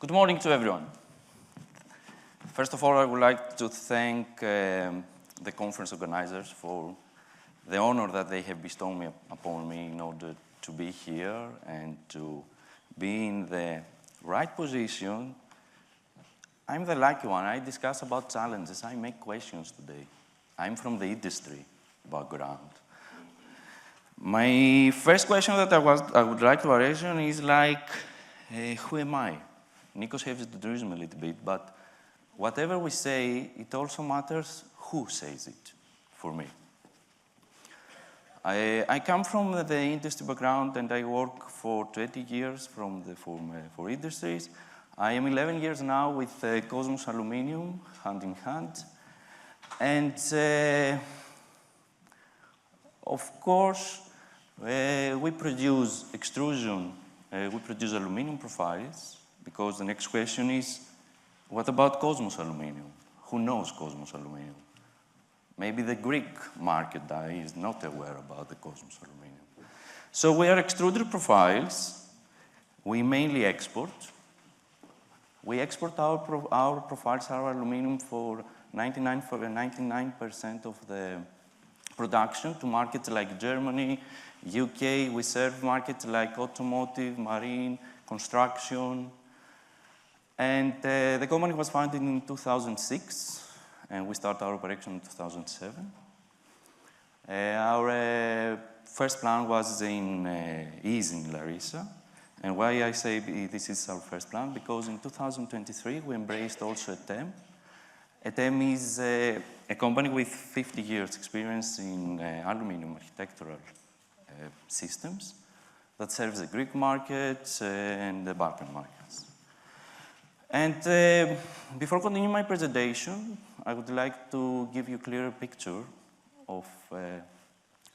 Good morning to everyone. First of all, I would like to thank the conference organizers for the honor that they have bestowed upon me in order to be here and to be in the right position. I'm the lucky one. I discuss about challenges. I make questions today. I'm from the industry background. My first question that I would like to raise is like, who am I? Nikos has introduced me a little bit, but whatever we say, it also matters who says it for me. I come from the industry background and I work for 20 years for industries. I am 11 years now with COSMOS ALUMINIUM, hand in hand. And of course, we produce extrusion, we produce aluminum profiles, because the next question is, what about COSMOS ALUMINIUM? Who knows COSMOS ALUMINIUM? Maybe the Greek market is not aware about the COSMOS ALUMINIUM. So we are extruded profiles. We mainly export. We export our profiles, our aluminum, for 99% of the production to markets like Germany, UK. We serve markets like automotive, marine, construction. And the company was founded in 2006, and we started our operation in 2007. Our first plant was is in Larissa. And why I say this is our first plant? Because in 2023, we embraced also ETEM. ETEM is a company with 50 years experience in aluminum architectural systems that serves the Greek markets and the Balkan markets. And before continuing my presentation, I would like to give you a clearer picture of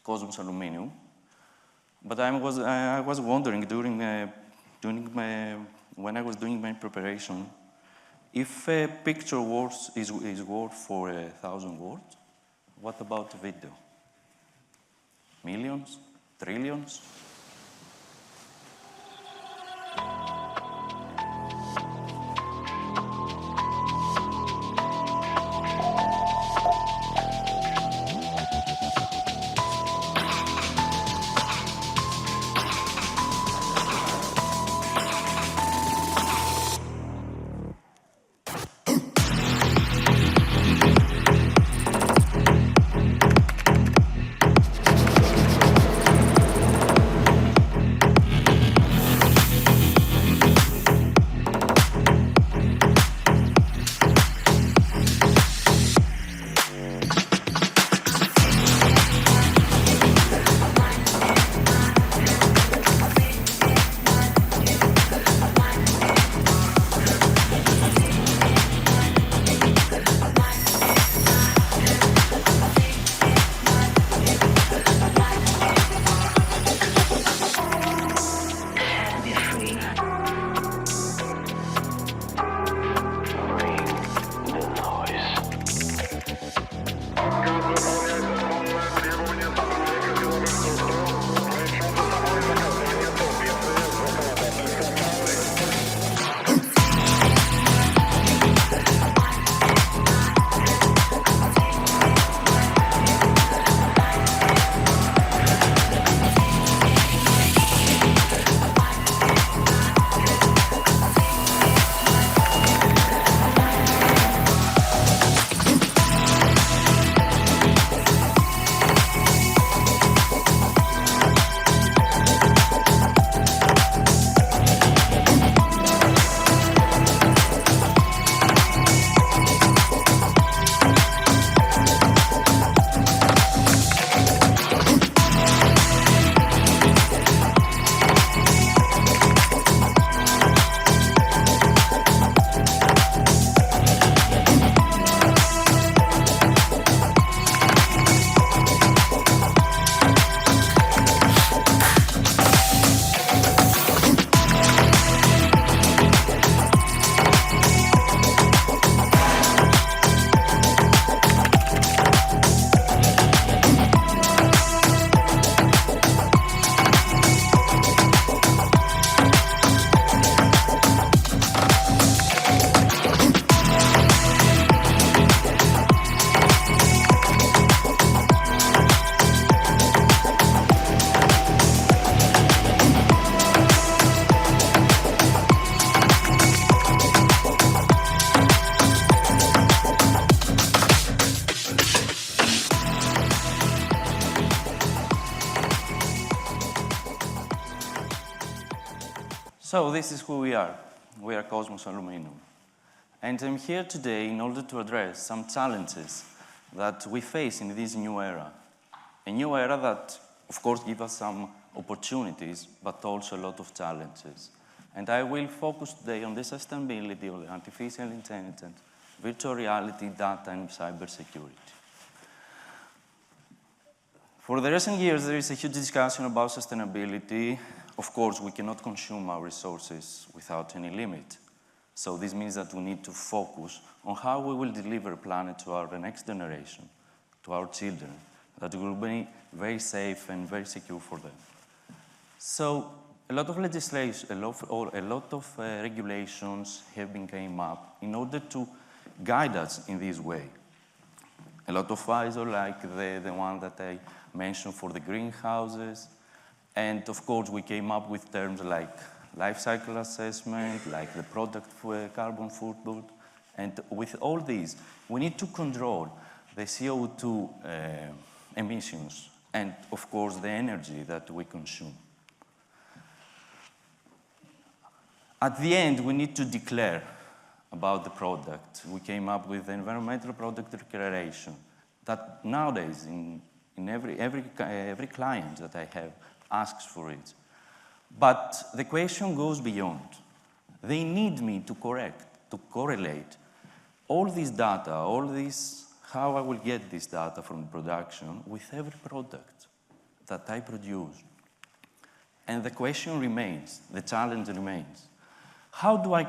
COSMOS ALUMINIUM. But I was wondering when I was doing my preparation, if a picture is worth for 1,000 words, what about a video? Millions? Trillions? So this is who we are. We are COSMOS ALUMINIUM. And I'm here today in order to address some challenges that we face in this new era. A new era that, of course, gives us some opportunities, but also a lot of challenges. And I will focus today on the sustainability of the artificial intelligence, virtual reality, data, and cybersecurity. For the recent years, there is a huge discussion about sustainability. Of course, we cannot consume our resources without any limit. So this means that we need to focus on how we will deliver a planet to our next generation, to our children, that will be very safe and very secure for them. So a lot of legislation, a lot of regulations have been came up in order to guide us in this way. A lot of ISO, like the one that I mentioned for the greenhouses. And of course, we came up with terms like life cycle assessment, like the product carbon footprint. And with all these, we need to control the CO2 emissions and, of course, the energy that we consume. At the end, we need to declare about the product. We came up with the environmental product declaration that nowadays, in every client that I have asks for it. But the question goes beyond. They need me to correlate all this data, how I will get this data from production with every product that I produce. And the question remains, the challenge remains. How do I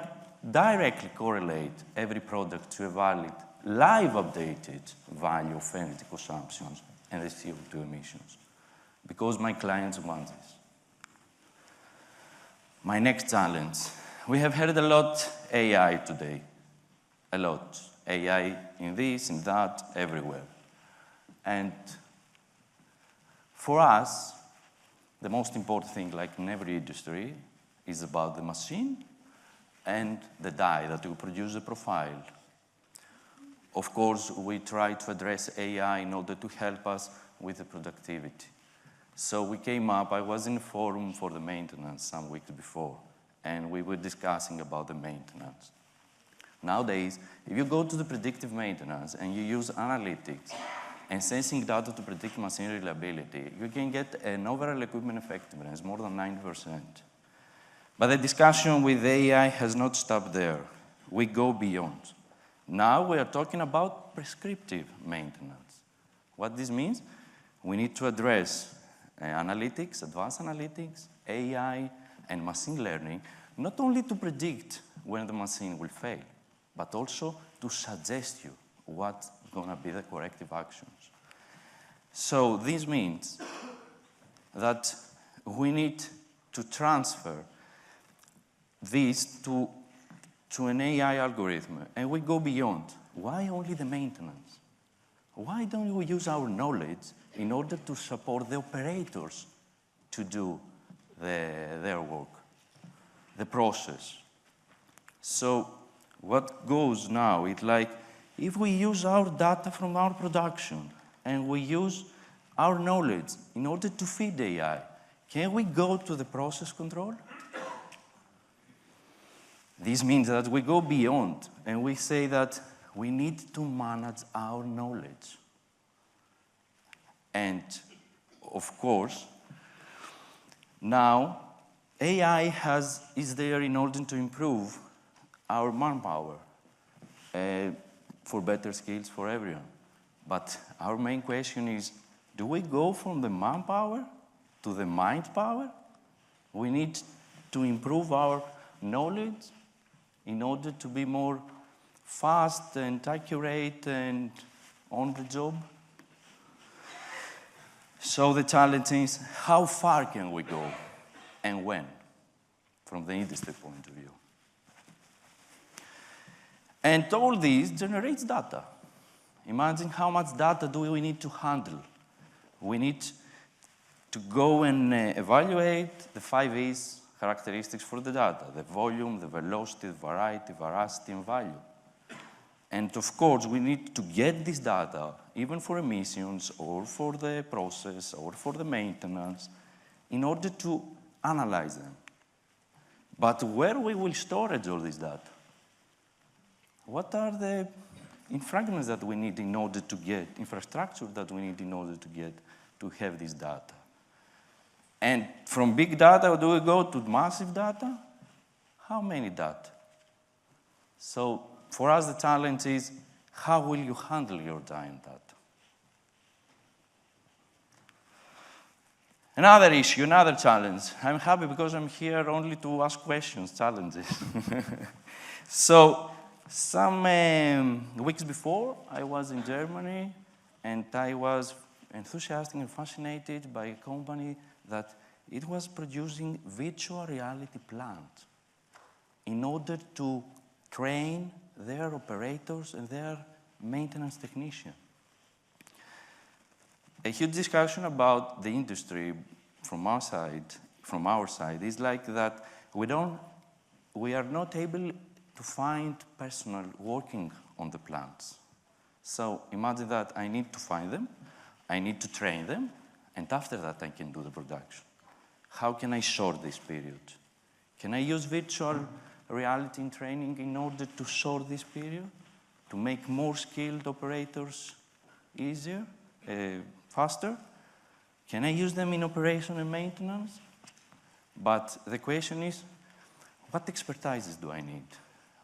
directly correlate every product to a valid, live updated value of energy consumptions and the CO2 emissions? Because my clients want this. My next challenge. We have heard a lot AI today. A lot. AI in this, in that, everywhere. And for us, the most important thing, like in every industry, is about the machine and the die that will produce a profile. Of course, we try to address AI in order to help us with the productivity. So we came up, I was in a forum for the maintenance some weeks before, and we were discussing about the maintenance. Nowadays, if you go to the predictive maintenance and you use analytics and sensing data to predict machine reliability, you can get an overall equipment effectiveness more than 90%. But the discussion with AI has not stopped there. We go beyond. Now we are talking about prescriptive maintenance. What this means? We need to address analytics, advanced analytics, AI, and machine learning, not only to predict when the machine will fail, but also to suggest you what's going to be the corrective actions. So this means that we need to transfer this to an AI algorithm, and we go beyond. Why only the maintenance? Why don't we use our knowledge in order to support the operators to do their work, the process? So what goes now, it's like, if we use our data from our production and we use our knowledge in order to feed AI, can we go to the process control? This means that we go beyond and we say that we need to manage our knowledge. And of course, now AI is there in order to improve our manpower for better skills for everyone. But our main question is, do we go from the manpower to the mind power? We need to improve our knowledge in order to be more fast and accurate and on the job. So the challenge is, how far can we go and when, from the industry point of view? And all this generates data. Imagine how much data do we need to handle. We need to go and evaluate the 5 E's characteristics for the data: the volume, the velocity, the variety, veracity, and value. And of course, we need to get this data, even for emissions, or for the process, or for the maintenance, in order to analyze them. But where we will storage all this data? What are the fragments that we need in order to get, infrastructure that we need in order to get, to have this data? And from big data, do we go to massive data? How many data? So for us, the challenge is, how will you handle your giant data? Another issue, another challenge. I'm happy because I'm here only to ask questions, challenges. So some weeks before, I was in Germany, and I was enthusiastic and fascinated by a company that it was producing virtual reality plants in order to train their operators and their maintenance technicians. A huge discussion about the industry from our side is like that we are not able to find personnel working on the plants. So imagine that I need to find them, I need to train them, and after that I can do the production. How can I short this period? Can I use virtual reality in training in order to short this period, to make more skilled operators easier, faster? Can I use them in operation and maintenance? But the question is, what expertises do I need?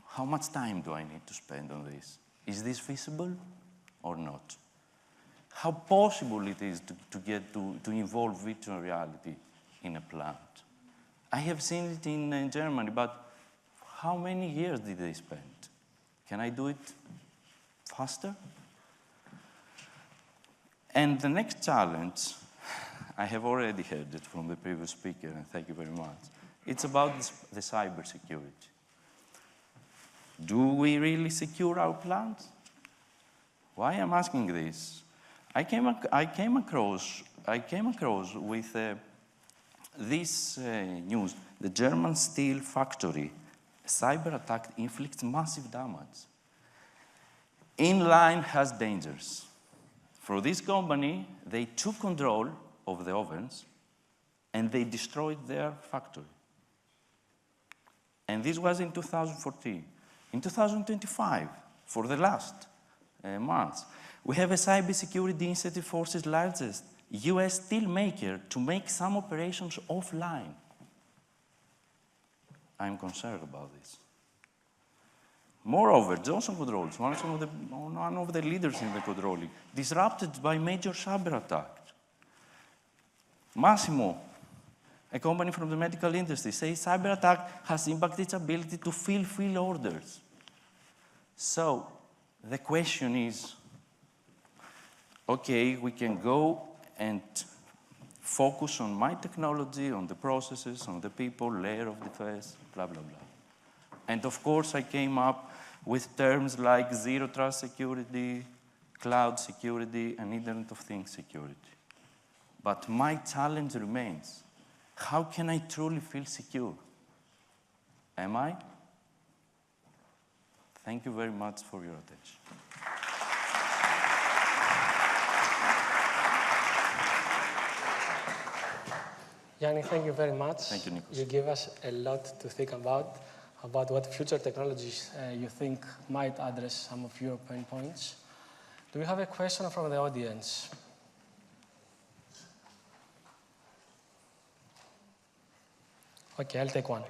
How much time do I need to spend on this? Is this feasible or not? How possible it is to involve virtual reality in a plant? I have seen it in Germany, but how many years did they spend? Can I do it faster? And the next challenge, I have already heard it from the previous speaker, and thank you very much. It's about the cybersecurity. Do we really secure our plants? Why I'm asking this? I came across with this news. The German steel factory, a cyber attack inflicts massive damage. Inline has dangers. For this company, they took control of the ovens and they destroyed their factory. And this was in 2014. In 2025, for the last months, we have a cybersecurity initiative force's largest US steel maker to make some operations offline. I'm concerned about this. Moreover, Johnson Controls, one of the leaders in the controlling, disrupted by major cyber attacks. Massimo, a company from the medical industry, says cyber attack has impacted its ability to fulfill orders. So the question is, okay, we can go and focus on my technology, on the processes, on the people, layer of defense, blah, blah, blah. And of course, I came up with terms like zero trust security, cloud security, and Internet of Things security. But my challenge remains, how can I truly feel secure? Am I? Thank you very much for your attention. Yanni, thank you very much. Thank you, Nikos. You give us a lot to think about what future technologies you think might address some of your pain points. Do we have a question from the audience? Okay, I'll take one.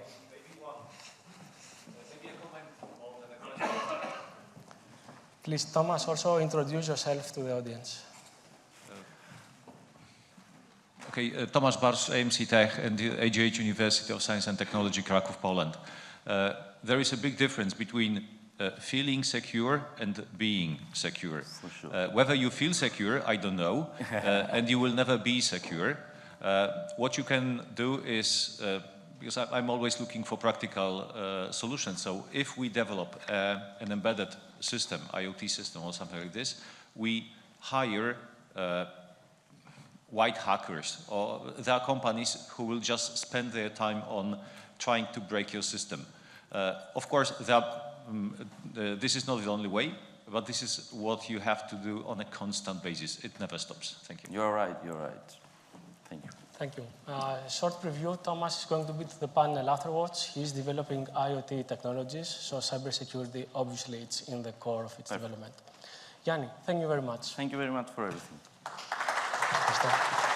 Please, Thomas, also introduce yourself to the audience. Okay, Thomas Bars, AMC Tech, and the AGH University of Science and Technology, Kraków, Poland. There is a big difference between feeling secure and being secure. For sure. Whether you feel secure, I don't know, and you will never be secure. What you can do is, because I'm always looking for practical solutions, so if we develop an embedded system, IoT system or something like this, we hire white hackers, or there are companies who will just spend their time on trying to break your system. Of course, this is not the only way, but this is what you have to do on a constant basis. It never stops. Thank you. You're right, you're right. Thank you. Thank you. Short preview, Thomas is going to be to the panel afterwards. He's developing IoT technologies, so cybersecurity, obviously, it's in the core of its development. Yanni, thank you very much. Thank you very much for everything. Ευχαριστώ.